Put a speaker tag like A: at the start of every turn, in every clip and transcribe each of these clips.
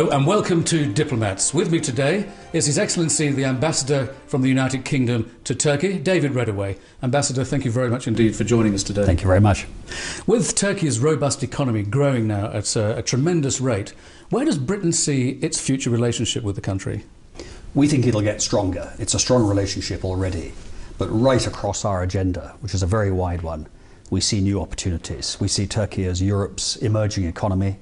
A: Hello and welcome to Diplomats. With me today is His Excellency the Ambassador from the United Kingdom to Turkey, David Reddaway. Ambassador, thank you very much indeed for joining us today.
B: Thank you very much.
A: With Turkey's robust economy growing now at a tremendous rate, where does Britain see its future relationship with the country?
B: We think it'll get stronger. It's a strong relationship already. But right across our agenda, which is a very wide one, we see new opportunities. We see Turkey as Europe's emerging economy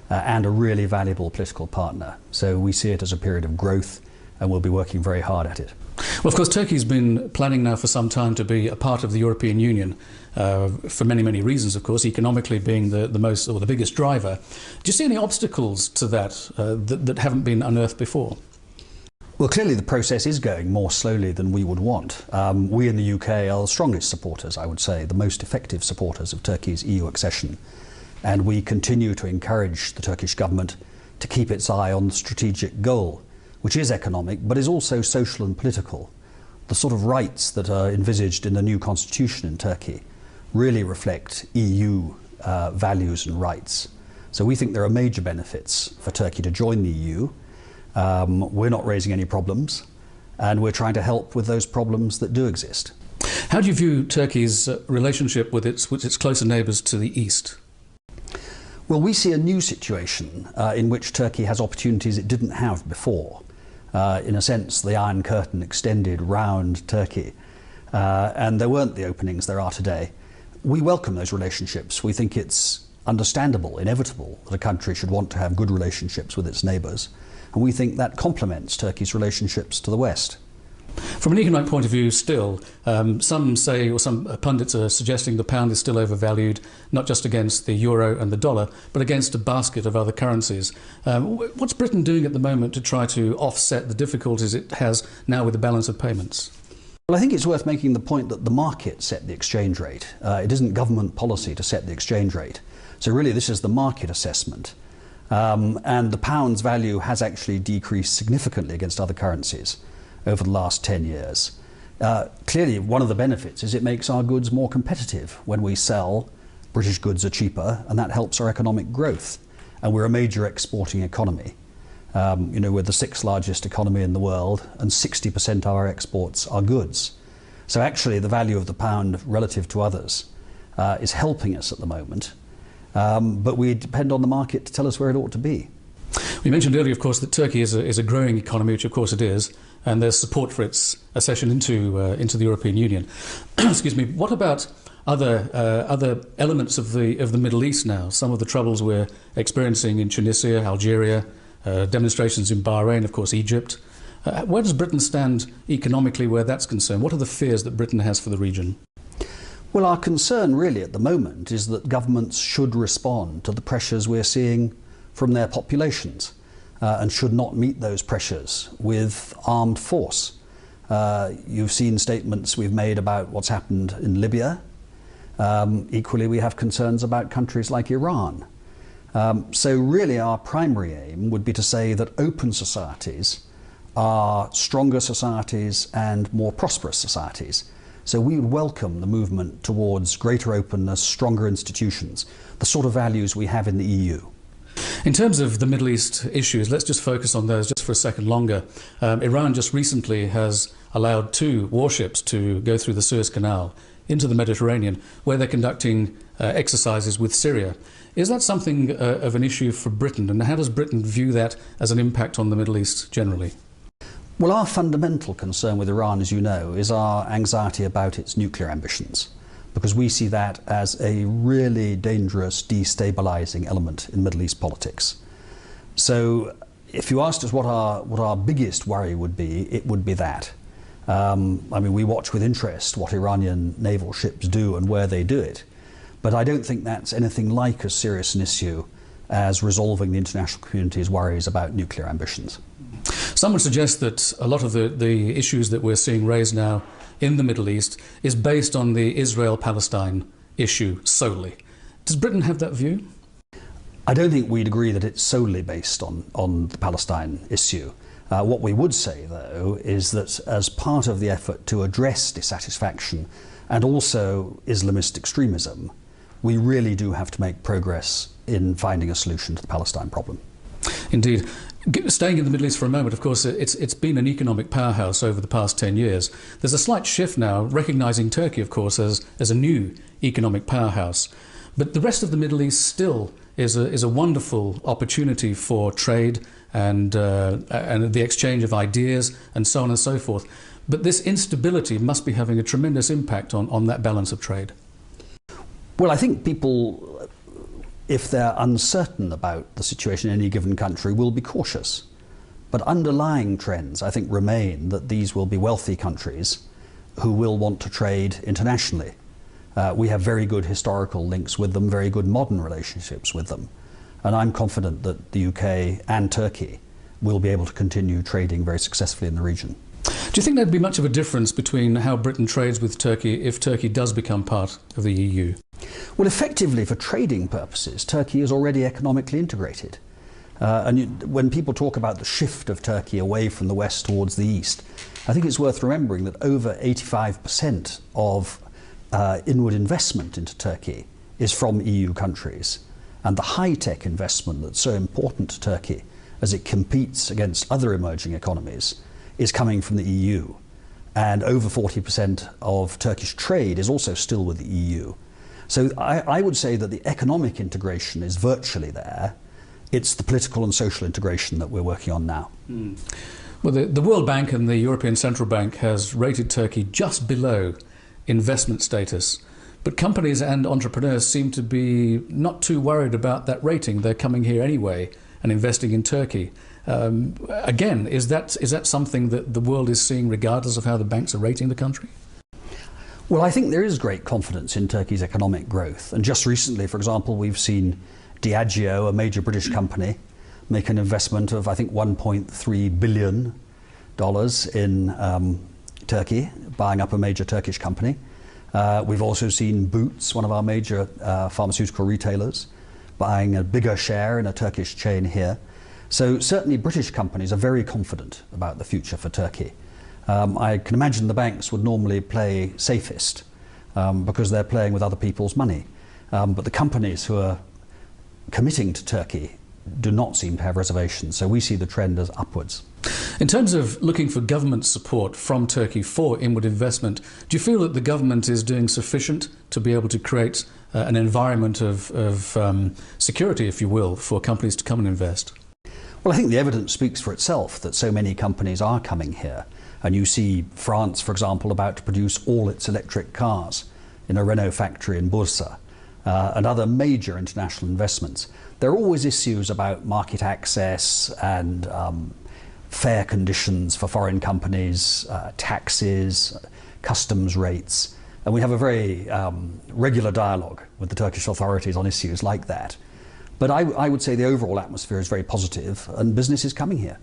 B: and a really valuable political partner. So we see it as a period of growth and we'll be working very hard at it.
A: Well, of course, Turkey's been planning now for some time to be a part of the European Union for many, many reasons, of course, economically being the most or the biggest driver. Do you see any obstacles to that that haven't been unearthed before?
B: Well, clearly the process is going more slowly than we would want. We in the UK are the strongest supporters, I would say, the most effective supporters of Turkey's EU accession. And we continue to encourage the Turkish government to keep its eye on the strategic goal, which is economic, but is also social and political. The sort of rights that are envisaged in the new constitution in Turkey really reflect EU values and rights. So we think there are major benefits for Turkey to join the EU. We're not raising any problems, and we're trying to help with those problems that do exist.
A: How do you view Turkey's relationship with its closer neighbours to the east?
B: Well, we see a new situation in which Turkey has opportunities it didn't have before. In a sense, the Iron Curtain extended round Turkey, and there weren't the openings there are today. We welcome those relationships. We think it's understandable, inevitable, that a country should want to have good relationships with its neighbours, and we think that complements Turkey's relationships to the West.
A: From an economic point of view still, some say, or some pundits are suggesting the pound is still overvalued, not just against the euro and the dollar, but against a basket of other currencies. What's Britain doing at the moment to try to offset the difficulties it has now with the balance of payments?
B: Well, I think it's worth making the point that the market set the exchange rate. It isn't government policy to set the exchange rate. So really this is the market assessment. And the pound's value has actually decreased significantly against other currencies over the last 10 years. Clearly, one of the benefits is it makes our goods more competitive. When we sell, British goods are cheaper, and that helps our economic growth. And we're a major exporting economy. We're the sixth largest economy in the world, and 60% of our exports are goods. So actually, the value of the pound relative to others is helping us at the moment. But we depend on the market to tell us where it ought to be.
A: You mentioned earlier, of course, that Turkey is a growing economy, which of course it is, and there's support for its accession into the European Union. Excuse me. What about other elements of the Middle East now? Some of the troubles we're experiencing in Tunisia, Algeria, demonstrations in Bahrain, of course, Egypt. Where does Britain stand economically where that's concerned? What are the fears that Britain has for the region?
B: Well, our concern really at the moment is that governments should respond to the pressures we're seeing from their populations and should not meet those pressures with armed force. You've seen statements we've made about what's happened in Libya. Equally, we have concerns about countries like Iran. So really our primary aim would be to say that open societies are stronger societies and more prosperous societies. So we would welcome the movement towards greater openness, stronger institutions, the sort of values we have in the EU.
A: In terms of the Middle East issues, let's just focus on those just for a second longer. Iran just recently has allowed 2 warships to go through the Suez Canal into the Mediterranean, where they're conducting exercises with Syria. Is that something of an issue for Britain, and how does Britain view that as an impact on the Middle East generally?
B: Well, our fundamental concern with Iran, as you know, is our anxiety about its nuclear ambitions, because we see that as a really dangerous, destabilising element in Middle East politics. So if you asked us what our biggest worry would be, it would be that. We watch with interest what Iranian naval ships do and where they do it, but I don't think that's anything like as serious an issue as resolving the international community's worries about nuclear ambitions.
A: Some would suggest that a lot of the issues that we're seeing raised now in the Middle East is based on the Israel-Palestine issue solely. Does Britain have that view?
B: I don't think we'd agree that it's solely based on the Palestine issue. What we would say, though, is that as part of the effort to address dissatisfaction and also Islamist extremism, we really do have to make progress in finding a solution to the Palestine problem.
A: Indeed. Staying in the Middle East for a moment, of course, it's been an economic powerhouse over the past 10 years. There's a slight shift now, recognising Turkey, of course, as a new economic powerhouse. But the rest of the Middle East still is a wonderful opportunity for trade and the exchange of ideas and so on and so forth. But this instability must be having a tremendous impact on that balance of trade.
B: Well, I think people, if they're uncertain about the situation in any given country, will be cautious. But underlying trends, I think, remain that these will be wealthy countries who will want to trade internationally. We have very good historical links with them, very good modern relationships with them. And I'm confident that the UK and Turkey will be able to continue trading very successfully in the region.
A: Do you think there'd be much of a difference between how Britain trades with Turkey if Turkey does become part of the EU?
B: Well, effectively, for trading purposes, Turkey is already economically integrated. When people talk about the shift of Turkey away from the west towards the east, I think it's worth remembering that over 85% of inward investment into Turkey is from EU countries. And the high-tech investment that's so important to Turkey as it competes against other emerging economies is coming from the EU. And over 40% of Turkish trade is also still with the EU. So I would say that the economic integration is virtually there. It's the political and social integration that we're working on now.
A: Mm. Well, the World Bank and the European Central Bank has rated Turkey just below investment status. But companies and entrepreneurs seem to be not too worried about that rating. They're coming here anyway and investing in Turkey. Again, is that something that the world is seeing regardless of how the banks are rating the country?
B: Well, I think there is great confidence in Turkey's economic growth. And just recently, for example, we've seen Diageo, a major British company, make an investment of, I think, $1.3 billion in Turkey, buying up a major Turkish company. We've also seen Boots, one of our major pharmaceutical retailers, buying a bigger share in a Turkish chain here. So certainly British companies are very confident about the future for Turkey. I can imagine the banks would normally play safest because they're playing with other people's money. But the companies who are committing to Turkey do not seem to have reservations. So we see the trend as upwards.
A: In terms of looking for government support from Turkey for inward investment, do you feel that the government is doing sufficient to be able to create an environment of security, if you will, for companies to come and invest?
B: Well, I think the evidence speaks for itself that so many companies are coming here. And you see France, for example, about to produce all its electric cars in a Renault factory in Bursa, and other major international investments. There are always issues about market access and fair conditions for foreign companies, taxes, customs rates. And we have a very regular dialogue with the Turkish authorities on issues like that. But I would say the overall atmosphere is very positive and business is coming here.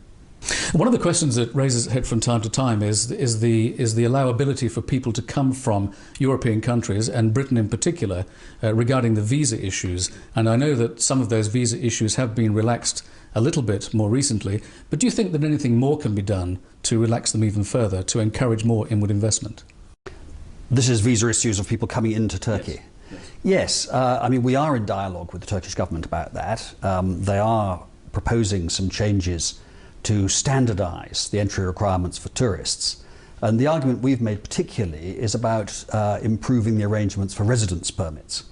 A: One of the questions that raises its head from time to time is the allowability for people to come from European countries, and Britain in particular, regarding the visa issues. And I know that some of those visa issues have been relaxed a little bit more recently, but do you think that anything more can be done to relax them even further, to encourage more inward investment?
B: This is visa issues of people coming into Turkey? Yes. I mean, we are in dialogue with the Turkish government about that. They are proposing some changes to standardise the entry requirements for tourists. And the argument we've made particularly is about improving the arrangements for residence permits,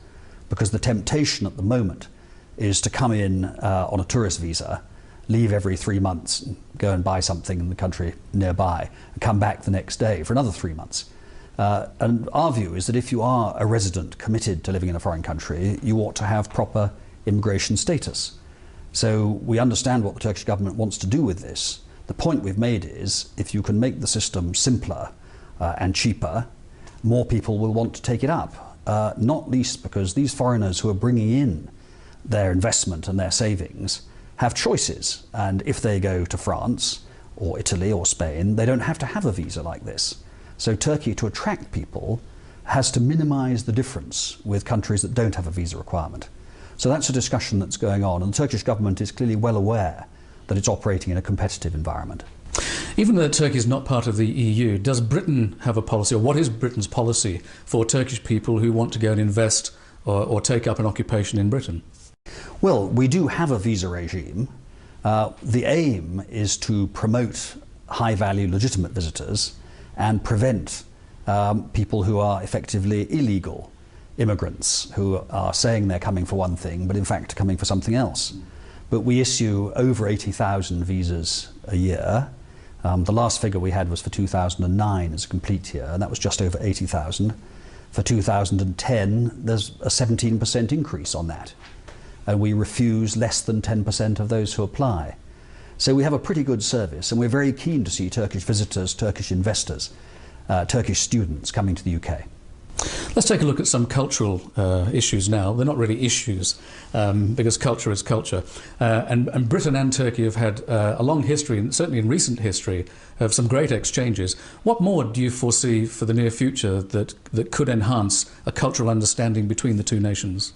B: because the temptation at the moment is to come in on a tourist visa, leave every 3 months, and go and buy something in the country nearby, and come back the next day for another 3 months. And our view is that if you are a resident committed to living in a foreign country, you ought to have proper immigration status. So we understand what the Turkish government wants to do with this. The point we've made is if you can make the system simpler and cheaper, more people will want to take it up, not least because these foreigners who are bringing in their investment and their savings have choices. And if they go to France or Italy or Spain, they don't have to have a visa like this. So Turkey, to attract people, has to minimise the difference with countries that don't have a visa requirement. So that's a discussion that's going on, and the Turkish government is clearly well aware that it's operating in a competitive environment.
A: Even though Turkey is not part of the EU, does Britain have a policy, or what is Britain's policy for Turkish people who want to go and invest or take up an occupation in Britain?
B: Well, we do have a visa regime, The aim is to promote high-value legitimate visitors and prevent people who are effectively illegal immigrants who are saying they're coming for one thing but in fact are coming for something else. But we issue over 80,000 visas a year. The last figure we had was for 2009 as a complete year, and that was just over 80,000. For 2010, there's a 17% increase on that. And we refuse less than 10% of those who apply. So we have a pretty good service, and we're very keen to see Turkish visitors, Turkish investors, Turkish students coming to the UK.
A: Let's take a look at some cultural issues now. They're not really issues because culture is culture. And Britain and Turkey have had a long history, and certainly in recent history, of some great exchanges. What more do you foresee for the near future that could enhance a cultural understanding between the two nations?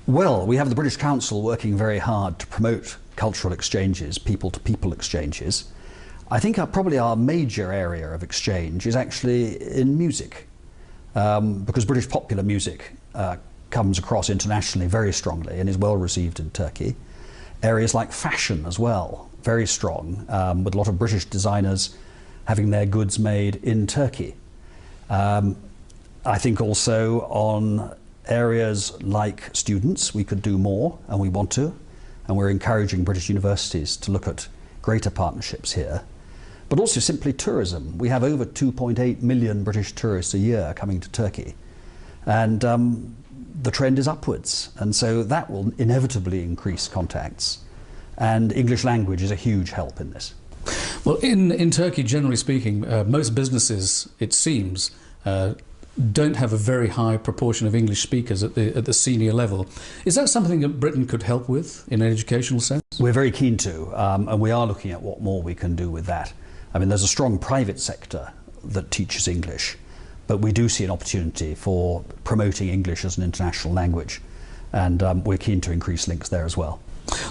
B: Well, we have the British Council working very hard to promote cultural exchanges, people-to-people exchanges. I think probably our major area of exchange is actually in music, because British popular music comes across internationally very strongly and is well received in Turkey. Areas like fashion as well, very strong, with a lot of British designers having their goods made in Turkey. I think also on areas like students, we could do more, and we want to, and we're encouraging British universities to look at greater partnerships here. But also simply tourism. We have over 2.8 million British tourists a year coming to Turkey, and the trend is upwards, and so that will inevitably increase contacts, and English language is a huge help in this.
A: Well, in Turkey, generally speaking, most businesses, it seems, don't have a very high proportion of English speakers at the senior level. Is that something that Britain could help with in an educational sense?
B: We're very keen to, and we are looking at what more we can do with that. I mean, there's a strong private sector that teaches English, but we do see an opportunity for promoting English as an international language, and we're keen to increase links there as well.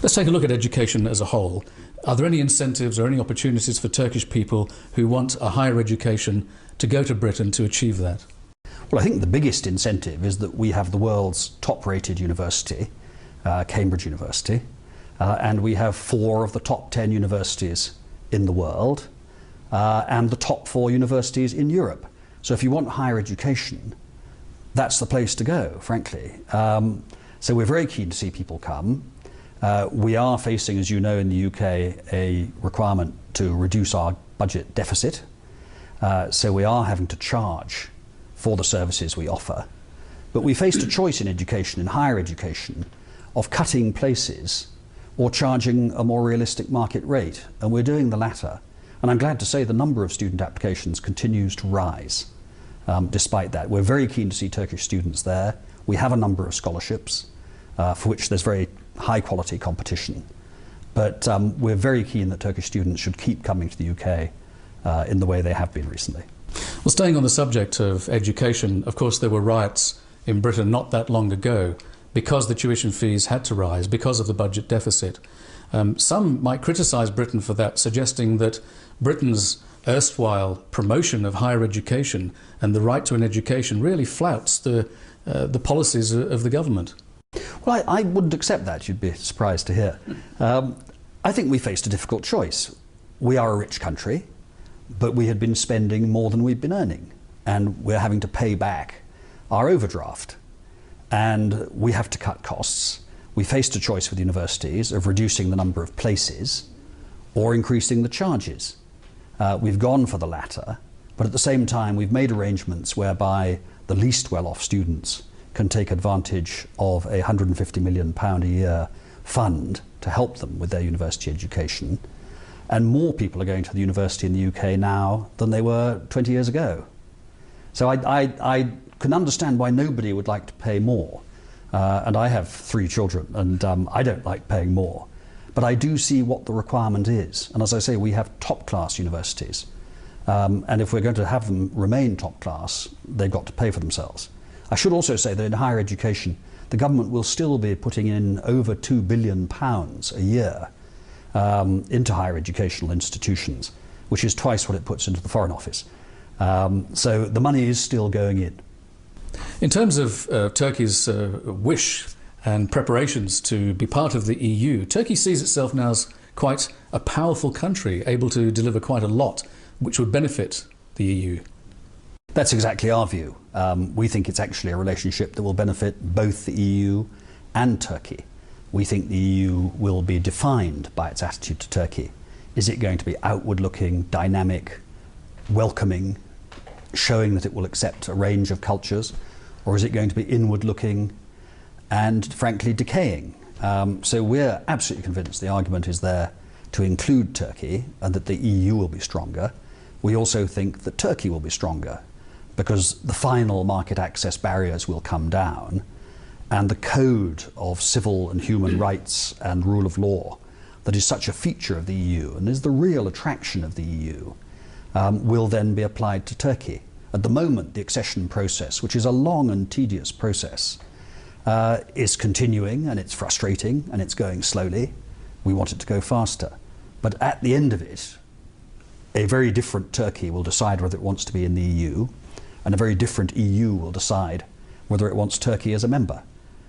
A: Let's take a look at education as a whole. Are there any incentives or any opportunities for Turkish people who want a higher education to go to Britain to achieve that?
B: Well, I think the biggest incentive is that we have the world's top-rated university, Cambridge University, and we have 4 of the top 10 universities in the world, and the top 4 universities in Europe. So if you want higher education, that's the place to go, frankly. So we're very keen to see people come. We are facing, as you know, in the UK, a requirement to reduce our budget deficit. So we are having to charge for the services we offer. But we faced a choice in education, in higher education, of cutting places or charging a more realistic market rate, and we're doing the latter. And I'm glad to say the number of student applications continues to rise despite that. We're very keen to see Turkish students there. We have a number of scholarships for which there's very high quality competition. But we're very keen that Turkish students should keep coming to the UK in the way they have been recently.
A: Well, staying on the subject of education, of course there were riots in Britain not that long ago because the tuition fees had to rise because of the budget deficit. Some might criticise Britain for that, suggesting that Britain's erstwhile promotion of higher education and the right to an education really flouts the policies of the government.
B: Well, I wouldn't accept that, you'd be surprised to hear. I think we faced a difficult choice. We are a rich country, but we had been spending more than we'd been earning, and we're having to pay back our overdraft, and we have to cut costs. We faced a choice with universities of reducing the number of places or increasing the charges. We've gone for the latter, but at the same time we've made arrangements whereby the least well-off students can take advantage of a £150 million a year fund to help them with their university education. And more people are going to the university in the UK now than they were 20 years ago. So I can understand why nobody would like to pay more. And I have 3 children, and I don't like paying more. But I do see what the requirement is. And as I say, we have top-class universities. And if we're going to have them remain top-class, they've got to pay for themselves. I should also say that in higher education, the government will still be putting in over £2 billion a year into higher educational institutions, which is twice what it puts into the Foreign Office. So the money is still going in.
A: In terms of Turkey's wish and preparations to be part of the EU, Turkey sees itself now as quite a powerful country, able to deliver quite a lot, which would benefit the EU.
B: That's exactly our view. We think it's actually a relationship that will benefit both the EU and Turkey. We think the EU will be defined by its attitude to Turkey. Is it going to be outward-looking, dynamic, welcoming, showing that it will accept a range of cultures, or is it going to be inward-looking and, frankly, decaying? So we're absolutely convinced the argument is there to include Turkey and that the EU will be stronger. We also think that Turkey will be stronger because the final market access barriers will come down and the code of civil and human rights and rule of law that is such a feature of the EU and is the real attraction of the EU will then be applied to Turkey. At the moment, the accession process, which is a long and tedious process, is continuing, and it's frustrating and it's going slowly. We want it to go faster. But at the end of it, a very different Turkey will decide whether it wants to be in the EU, and a very different EU will decide whether it wants Turkey as a member.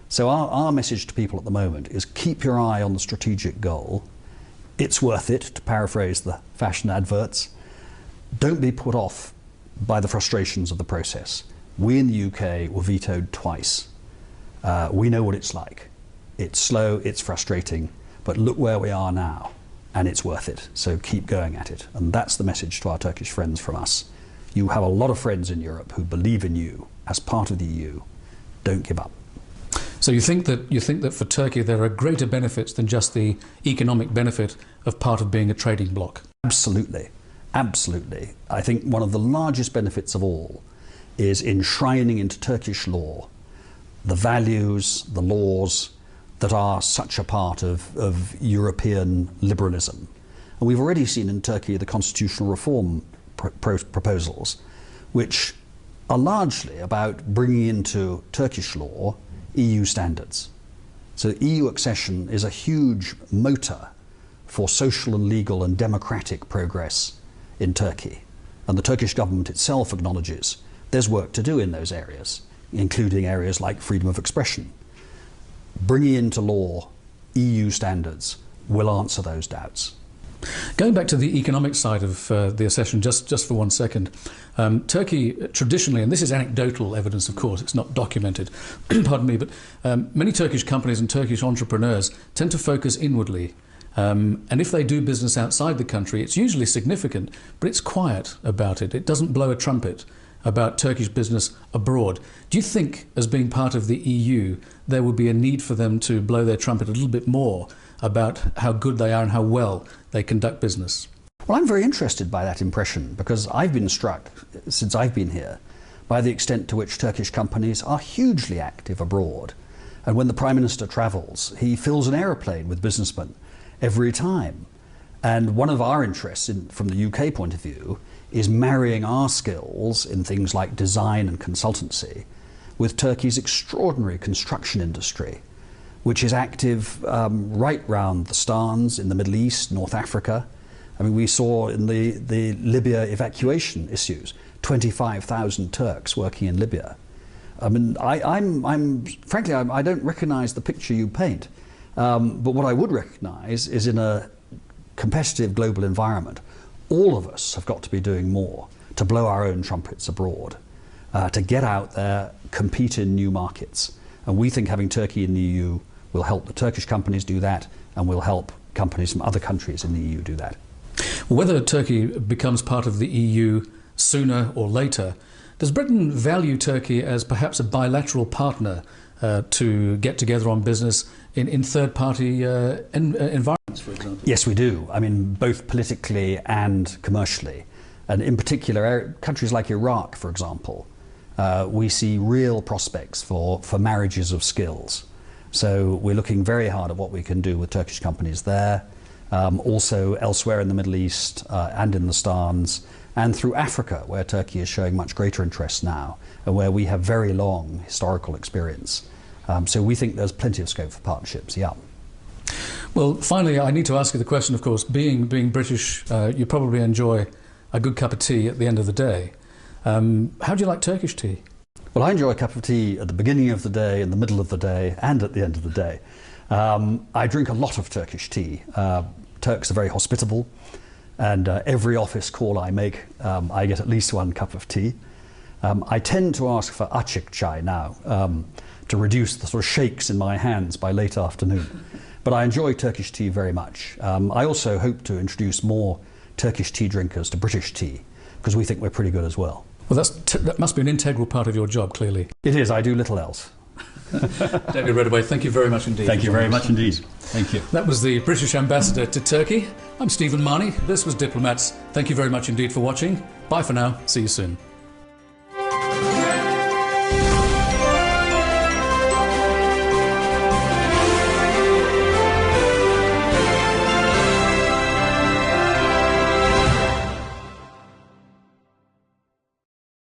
B: So our message to people at the moment is keep your eye on the strategic goal. It's worth it, to paraphrase the fashion adverts. Don't be put off by the frustrations of the process. We in the UK were vetoed twice. We know what it's like. It's slow, it's frustrating, but look where we are now, and it's worth it. So keep going at it. And that's the message to our Turkish friends from us. You have a lot of friends in Europe who believe in you as part of the EU. Don't give up.
A: So you think that for Turkey there are greater benefits than just the economic benefit of part of being a trading bloc?
B: Absolutely. Absolutely. I think one of the largest benefits of all is enshrining into Turkish law the values, the laws that are such a part of European liberalism. And we've already seen in Turkey the constitutional reform proposals, which are largely about bringing into Turkish law EU standards. So EU accession is a huge motor for social and legal and democratic progress in Turkey. And the Turkish government itself acknowledges there's work to do in those areas, including areas like freedom of expression. Bringing into law EU standards will answer those doubts.
A: Going back to the economic side of the accession, just for 1 second, Turkey traditionally, and this is anecdotal evidence of course, it's not documented, pardon me, but many Turkish companies and Turkish entrepreneurs tend to focus inwardly. And if they do business outside the country, it's usually significant, but it's quiet about it. It doesn't blow a trumpet about Turkish business abroad. Do you think, as being part of the EU, there would be a need for them to blow their trumpet a little bit more about how good they are and how well they conduct business?
B: Well, I'm very interested by that impression because I've been struck, since I've been here, by the extent to which Turkish companies are hugely active abroad. And when the Prime Minister travels, he fills an aeroplane with businessmen every time. And one of our interests from the UK point of view is marrying our skills in things like design and consultancy with Turkey's extraordinary construction industry, which is active right round the Stans, in the Middle East, North Africa. I mean, we saw in the Libya evacuation issues, 25,000 Turks working in Libya. I mean, frankly, I don't recognise the picture you paint. But what I would recognise is in a competitive global environment, all of us have got to be doing more to blow our own trumpets abroad, to get out there, compete in new markets. And we think having Turkey in the EU will help the Turkish companies do that and will help companies from other countries in the EU do that.
A: Whether Turkey becomes part of the EU sooner or later, does Britain value Turkey as perhaps a bilateral partner to get together on business in third-party environments, for example?
B: Yes, we do. I mean, both politically and commercially. And in particular, countries like Iraq, for example, we see real prospects for marriages of skills. So we're looking very hard at what we can do with Turkish companies there, also elsewhere in the Middle East and in the Stans, and through Africa, where Turkey is showing much greater interest now, and where we have very long historical experience. So we think there's plenty of scope for partnerships, yeah.
A: Well, finally, I need to ask you the question, of course, being British, you probably enjoy a good cup of tea at the end of the day. How do you like Turkish tea?
B: Well, I enjoy a cup of tea at the beginning of the day, in the middle of the day, and at the end of the day. I drink a lot of Turkish tea. Turks are very hospitable, and every office call I make, I get at least one cup of tea. I tend to ask for açık chai now, to reduce the sort of shakes in my hands by late afternoon. But I enjoy Turkish tea very much. I also hope to introduce more Turkish tea drinkers to British tea, because we think we're pretty good as well.
A: Well, that must be an integral part of your job, clearly.
B: It is. I do little else.
A: David Redaway, thank you very much indeed.
C: Thank you very much indeed. Thank you.
A: That was the British Ambassador to Turkey. I'm Stephen Marney. This was Diplomats. Thank you very much indeed for watching. Bye for now. See you soon.